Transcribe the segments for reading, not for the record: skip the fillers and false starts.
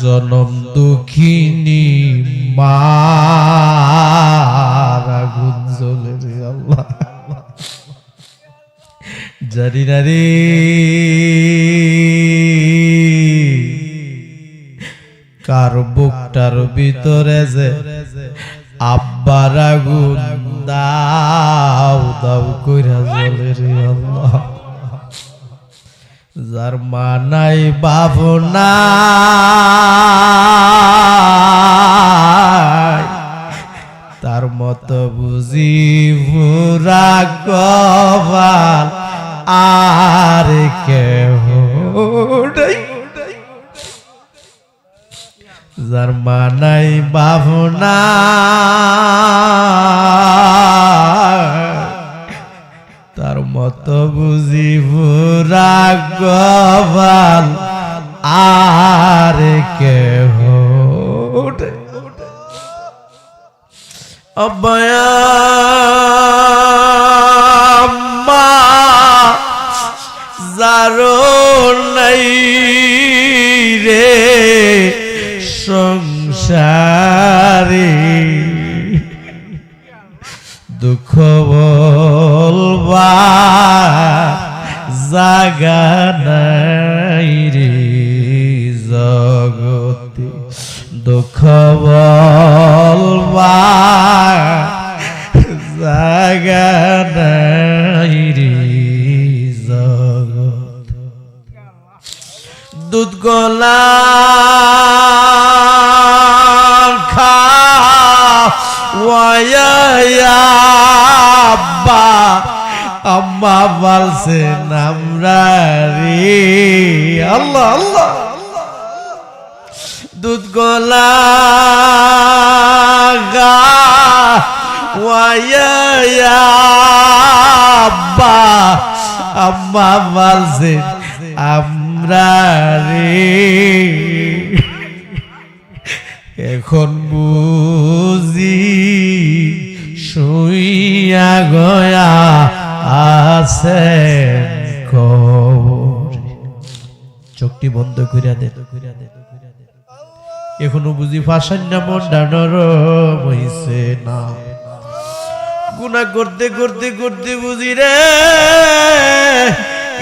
জনম দুঃখিনী মার আগুন জ্বলে রে আল্লাহ, জানি না রে কার বুকটার ভিতরে যে আব্বার আগুন দাও দাও কইরা জ্বলে রে আল্লাহ। যার মা নাই বাপ নাই তার মতো বুঝি পুরা কপাল আর কেহ নাই। যার মা নাই বাপ নাই তার মতো বুঝি পুরা কপাল আর কেহ নাই। অবয়াম্মা যারো নাই রে সংসারে দুঃখ বলবা জাগা নাই রে জগতে, দুঃখ বলবা জাগা নাই রে জগতে। দুধ গলা আব্বা আম্মা বলছে নামরা রে আল্লাহ আল্লাহ। দুধ গলা আব্বা আম্মা বলছে আমরা রে। এখন বুঝি শুইয়া গয়া আছে চোখটি বন্ধ করিয়া দে। এখনো বুঝি ফাঁসান্না মনটা নরম হইছে না। গুনাহ করতে করতে করতে বুঝি রে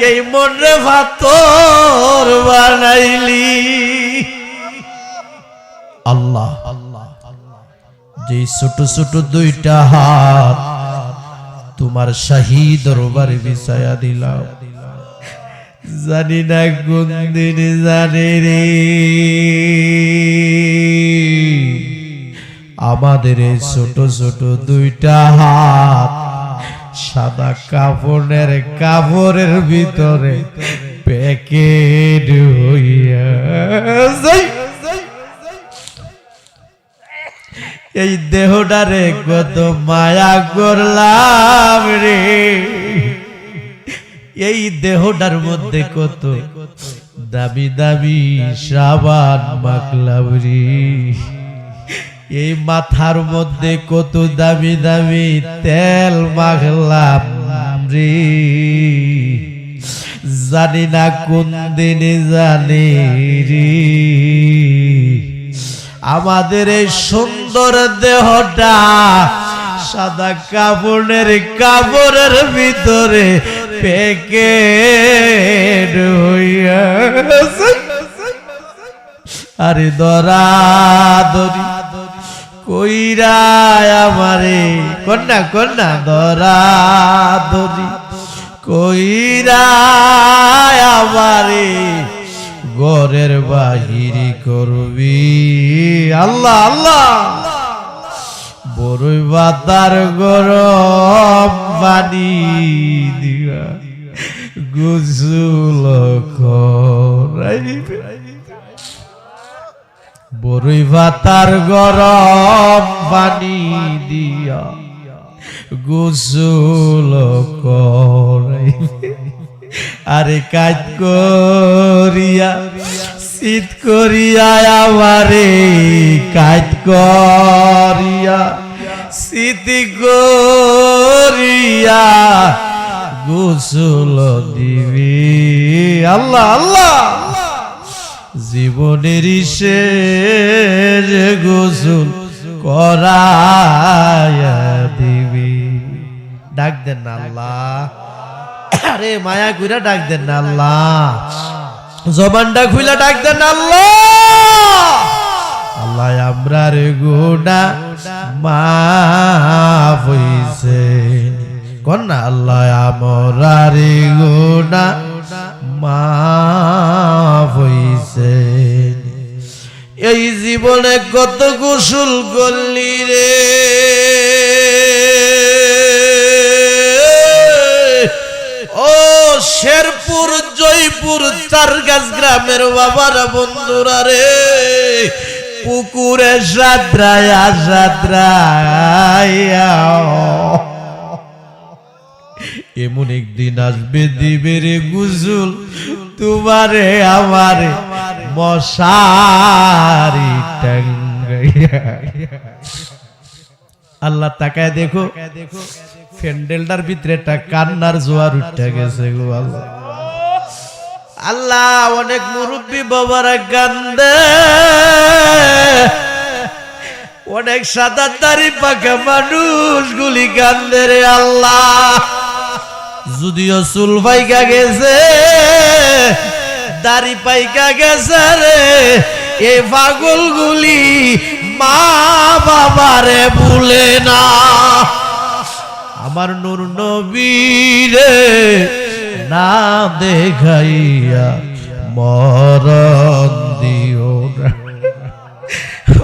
এই মন রে পাথর বানাইলি। আল্লাহ যে ছোট ছোট দুইটা হাত তোমার শাহী দরবারে বিছায়া দিলাম, জানি না কোন দিন জানি রে আমাদের এই ছোট ছোট দুইটা হাত সাদা কাপড়ের ভিতরে প্যাকেট হইয়া যাই। এই দেহটারে কত মায়া করলাম রে, এই দেহটার মধ্যে কত দামি দামি সাবান মাখলাম রে, এই মাথার মধ্যে কত দামি দামি তেল মাখলাম রে। জানি না কোন দিনে জানি রে আমাদের এই সুন্দর দেহটা সাদা কাপড়ের ভিতরে প্যাকেট হইয়া আরে দরা দরি কইরা আমারে কন্যা কন্যা দরা দরি কইরা আমারে ঘরের বাহিরি করবি। আল্লাহ আল্লাহ বড়ই বাতার গরম পানি দিয়া গোসল করাইবে, বড়ই বাতার গরম পানি দিয়া গোসল করাইবে। আরে কাজ করিয়া শীত করিয়া আমারে কাজ করিয়া শীত করিয়া গোসল দিবি। আল্লাহ আল্লাহ জীবনের শেষ গোসল করায়া দিবি। ডাক দেন না আল্লাহ, আরে মায়া কইরা ডাক দেন না আল্লাহ, জবানটা খুইলা ডাক দেন না আল্লাহ। আল্লাহ আমরার গুনাহ মাফ হইছে, কোন না আল্লাহ আমরার গুনাহ মাফ হইছে। এই জীবনে কত গোসল করলি রে, ও শেরপুর জয়পুর চারগাছ গ্রামের বাবারা বন্ধুরা রে, পুকুরে সাঁতরায়া সাঁতরায়া এমন একদিন আসবে দিবে রে গোসল তোমারে আমারে মশারি টাঙ্গাইয়া। আল্লাহ তাকায় দেখো, প্যান্ডেলটার ভিতরে একটা কান্নার জোয়ার উঠে গেছে গো আল্লাহ। আল্লাহ অনেক মুরব্বী বাবারা কান্দে, অনেক সাদা দাড়ি পাকা মানুষ গুলি কান্দে রে আল্লাহ। যদিও চুল পাইকা গেছে, দাড়ি পাইকা গেছে রে, এ পাগল গুলি মা বাবারে ভুলে না। আমার নূর নবীরে না দেখাইয়া মরণ দিও না,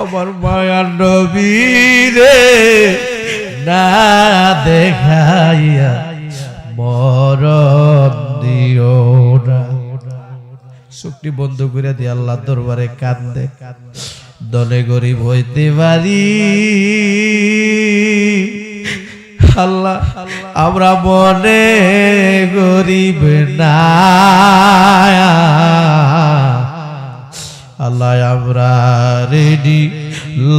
আমার মায়ার নবীরে না দেখাইয়া মরণ দিও না। চোখটি বন্ধ করে দিয়ে আল্লাহ দরবারে কান্দে, দলে গরিব হইতে পারি আল্লাহ, আমরা মনে গরিব না আল্লাহ, আমরা রেডি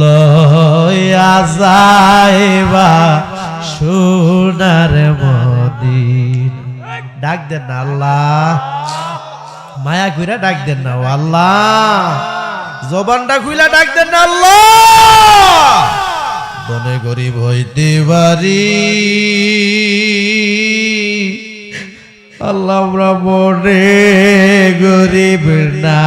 লয়া যাইবা সোনার মদিনা। ডাক দেন না আল্লাহ, মায়া কইরা ডাক দেন না আল্লাহ, জবানটা খুইলা ডাক দেন না আল্লাহ। দনে গরিব হইতে পারি আল্লাহ, আমরা মনে গরিব না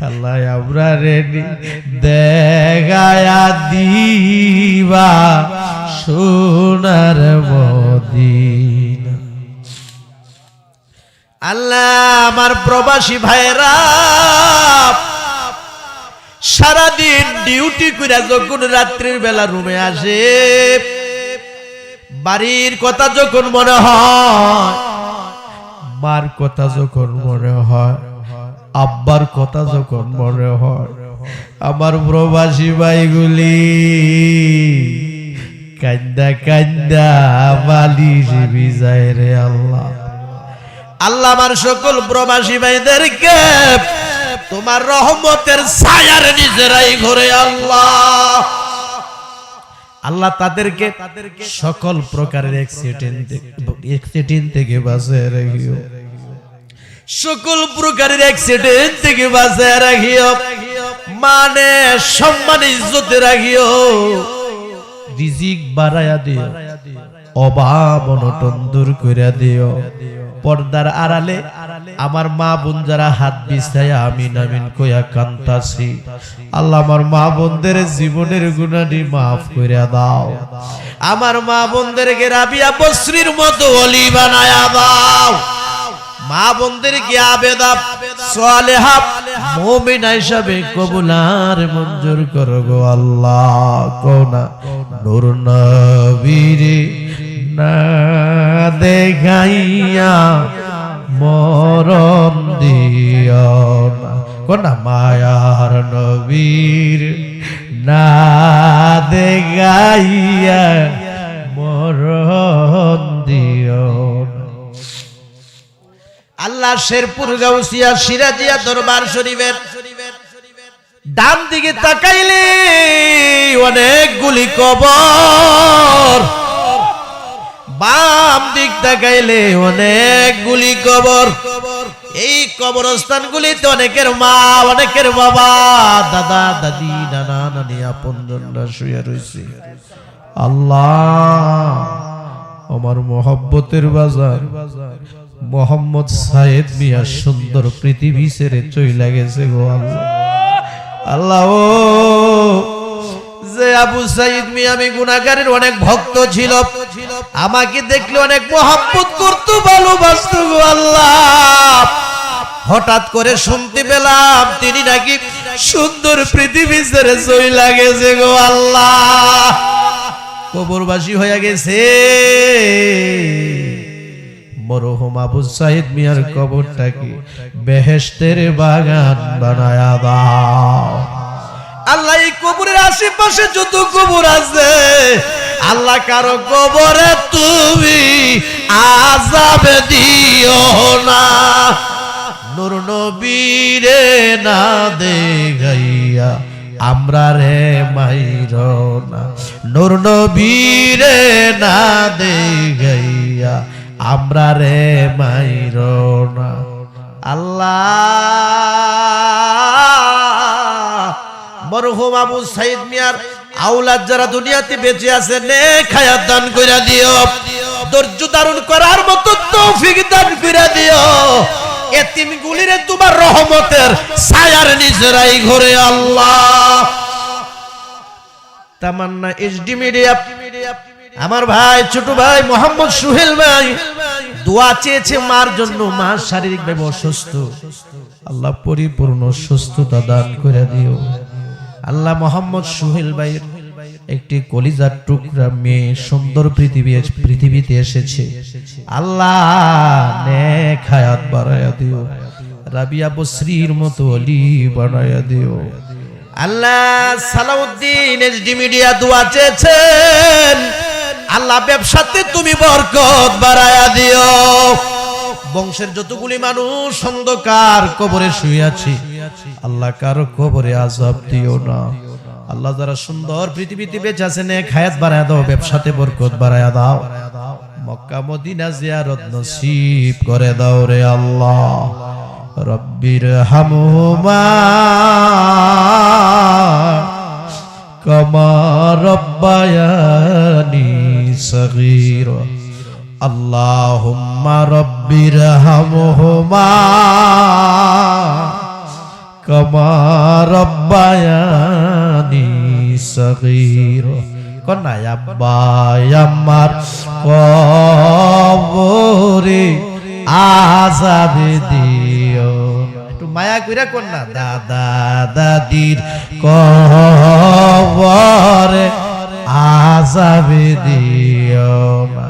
আল্লাহ, আমরা রেডি দেখায়া দিবা সোনার মদিনা। আল্লাহ আমার প্রবাসী ভাইরা সারাদিন ডিউটি করে যখন রাত্রির বেলা রুমে আসে, বাড়ির কথা যখন মনে হয়, মার কথা যখন মনে হয়, আব্বার কথা যখন মনে হয়, আমার প্রবাসী ভাইগুলি কান্দা কান্দা বালিশ ভিজায় রে আল্লাহ। আল্লাহ আমার সকল প্রবাসী ভাইদেরকে তোমার রহমতের ছায়ার নিচেরাই ঘরে আল্লাহ। আল্লাহ তাদেরকে সকল প্রকারের অ্যাক্সিডেন্ট থেকে বাঁচিয়ে রাখিও, সকল প্রকারের অ্যাক্সিডেন্ট থেকে বাঁচিয়ে রাখিও, মানে সম্মান ইজ্জতে রাখিও, রিজিক বাড়ায়া দিও, অভাব অনটন দূর করে দিও। পর্দার আড়ালে আমার মা বোন যারা হাত বিছায়া আমিন আমিন কইয়া কান্তাছি, আল্লাহ আমার মা বোনদের জীবনের গুনাহ মাফ করে দাও, আমার মা বোনদেরকে রাবিয়া বসরির মতো ওলি বানায়া দাও, মা বোনদেরকে আবেদা সালেহা মুমিনা হিসাবে কবুল আর মঞ্জুর করো গো আল্লাহ। কোনা নূর নবীরে না দেখাইয়া মরণ দিও না, কোনা মায়ার নবীর না দেখাইয়া মরণ দিও না। আল্লাহ শেরপুর গাউসিয়া সিরাজিয়া দরবার শরীফের ডান দিকে তাকাইলে অনেকগুলি কবর, বাম দিক তাকাইলে অনেকগুলি কবর। এই কবরস্থানগুলিতে অনেকের মা, অনেকের বাবা, দাদা দাদি, নানা নানি, আপনজনরা শুয়ে রয়েছে। আল্লাহ, আমার মোহব্বতের বাজার মোহাম্মদ সাইদ মিয়া সুন্দর পৃথিবী ছেড়ে চলে গেছে গো আল্লাহ। আল্লাহ, ও যে আবু সাইদ মিয়া আমি গুনাহগারের অনেক ভক্ত ছিল, আমাকে দেখলে অনেক মোহাব্বত করতো, ভালোবাসতো গো আল্লাহ। হঠাৎ করে শুনতে পেলাম তিনি নাকি সুন্দর পৃথিবী ছেড়ে চলে গেছে গো আল্লাহ, কবরবাসী হয়ে গেছে। মরহুম আবু সাইদ মিয়ার কবরটাকে বেহেশতের বাগান বানায়া দাও আল্লাহ। এই কবরের আশেপাশে যত কবর আছে আল্লাহ, কারো কবরে তুমি আযাব দিও না। নূর নবীরে না দেখাইয়া আমরা রে মাইরো না, নূর নবীরে না দেখাইয়া আমরা রে মাইরো না। আল্লাহ, মরহুম আবু সাইদ মিয়ার আওলাদ যারা দুনিয়াতে বেঁচে আছে নেক হায়াত দান কইরা দিও, ধৈর্য ধারণ করার মতো তৌফিক দান কইরা দিও। এতিমগুলিরে তোমার রহমতের ছায়ার নিচে রাই ঘরে আল্লাহ। তামান্না এইচডি মিডিয়া আমার ভাই, ছোট ভাই মোহাম্মদ সুহেল ভাই দোয়া চেয়েছে মার জন্য। মা শারীরিকভাবে অসুস্থ, আল্লাহ পরিপূর্ণ সুস্থতা দান করে দিও আল্লাহ। মোহাম্মদ সুহেল ভাইয়ের একটি কলিজার টুকরা মেয়ে সুন্দর পৃথিবীতে এসেছে, আল্লাহ নেক হায়াত বাড়ায়া দিও, রাবিয়া বসরির মতো অলি বানায়া দিও আল্লাহ। সালাউদ্দিন এইচডি মিডিয়া দোয়া চেয়েছেন, আল্লাহ ব্যবসাতে তুমি বরকত বাড়ায়া দিও। বংশের যতগুলি মানুষ অন্ধকার কবরে শুয়ে আছে আল্লাহ, কারো কবরে আযাব দিও না আল্লাহ। যারা সুন্দর পৃথিবীতে বেঁচে আছে নেক হায়াত বাড়ায়া দাও, ব্যবসাতে বরকত বাড়ায়া দাও, মক্কা মদিনা জিয়ারত নসিব করে দাও রে আল্লাহ। রব্বির হামহুমা কামা রব্বায়ানি সগীরা। আল্লাহুম্মা রব্বির হামহুমা কামা রব্বায়ানি সগীরা। কন্যা আব্বা আমার কবরে আযাব দিও, একটু মায়া কইরা কন্যা। দাদা দাদির কবরে আযাব দিও না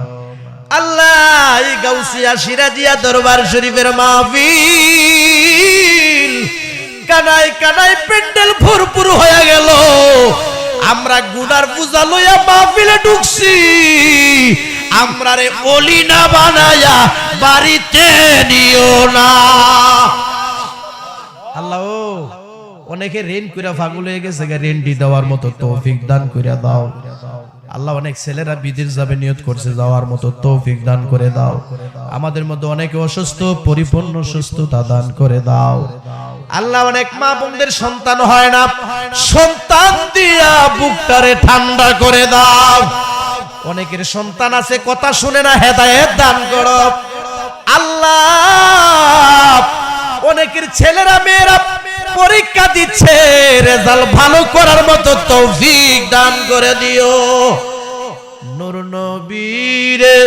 আল্লাহ। এই গাউসিয়া সিরাজিয়া দরবার শরীফের মাহফিল কানায় কানায় প্যান্ডেল ভরপুর হয়ে গেল, আমরা গুনার বোঝা লইয়া মাহফিলে ঢুকছি, আমরা রে ওলি না বানায়া বাড়িতে নিও না আল্লাহ। অনেকে ঋণ কইরা পাগল হয়ে গেছে, ঋণটি দেওয়ার মতো তৌফিক দান কইরা দাও আল্লাহ। অনেক ছেলেরা বিদেশ যাবে নিয়ত করছে, যাওয়ার মতো তৌফিক দান করে দাও। আমাদের মধ্যে অনেকে অসুস্থ, পরিপূর্ণ সুস্থতা দান করে দাও আল্লাহ। অনেক মা বোনদের সন্তান হয় না, সন্তান দিয়া বুকটারে ঠান্ডা করে দাও। অনেকের সন্তান আছে কথা শুনে না, হেদায়েত দান করো আল্লাহ। অনেকের ছেলেরা মেয়েরা পরীক্ষা দিচ্ছে, রেজাল্ট ভালো করার মতো তৌফিক দান করে দিও। নূর নবীরে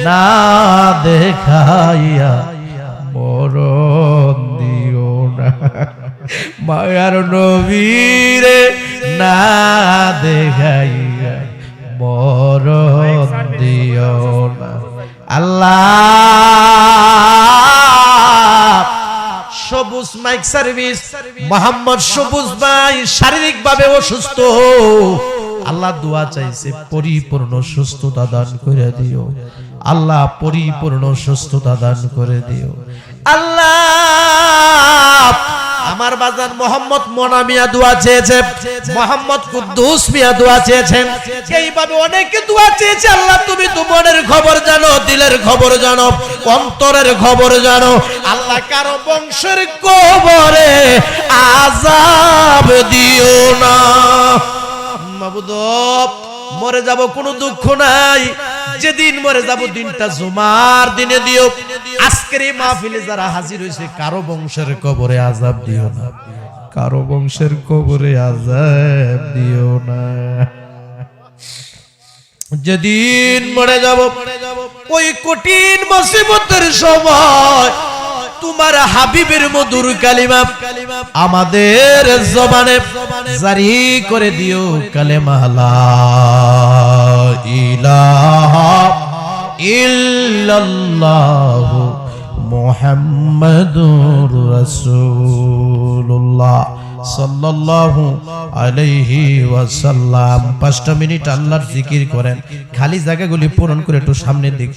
না দেখাইয়া মরণ দিও না, মায়ার নবীরে না দেখাইয়া মরণ দিও না আল্লাহ। সবুজ মাইক সার্ভিস মোহাম্মদ সবুজ ভাই শারীরিক ভাবে অসুস্থ, আল্লাহ দোয়া চাইছে পরিপূর্ণ সুস্থতা দান করে দিও আল্লাহ, পরিপূর্ণ সুস্থতা দান করে দিও আল্লাহ। আমার আমার বাজান মোহাম্মদ মোনা মিয়া দোয়া চেয়েছে, মোহাম্মদ কুদ্দুস মিয়া দোয়া চেয়েছেন, এইভাবে অনেকে দোয়া চেয়েছে। আল্লাহ তুমি তো মনের খবর জানো, দিলের খবর জানো, অন্তরের খবর জানো। আল্লাহ কারো বংশের কবরে আযাব দিও না মাবুদ। মরে যাব কোনো দুঃখ নাই, যেদিন মরে যাব দিনটা জুমার দিনে দিও। আজকের এই মাহফিলে যারা হাজির হয়েছে কারো বংশের কবরে আযাব দিও না, কারো বংশের কবরে আযাব দিও না। যেদিন মরে যাব ওই কঠিন মুসিবতের সময় তোমার হাবিবের মধুর কালিমা আমাদের জবানে জারি করে দিও, কালেমা লা ইলাহা ইল্লাল্লাহু মুহাম্মাদুর রাসূলুল্লাহ সাল্লাল্লাহু আলাইহি ওয়াসাল্লাম। 5টা মিনিট আল্লাহর জিকির করেন, খালি জায়গাগুলি পূরণ করে একটু সামনের দিক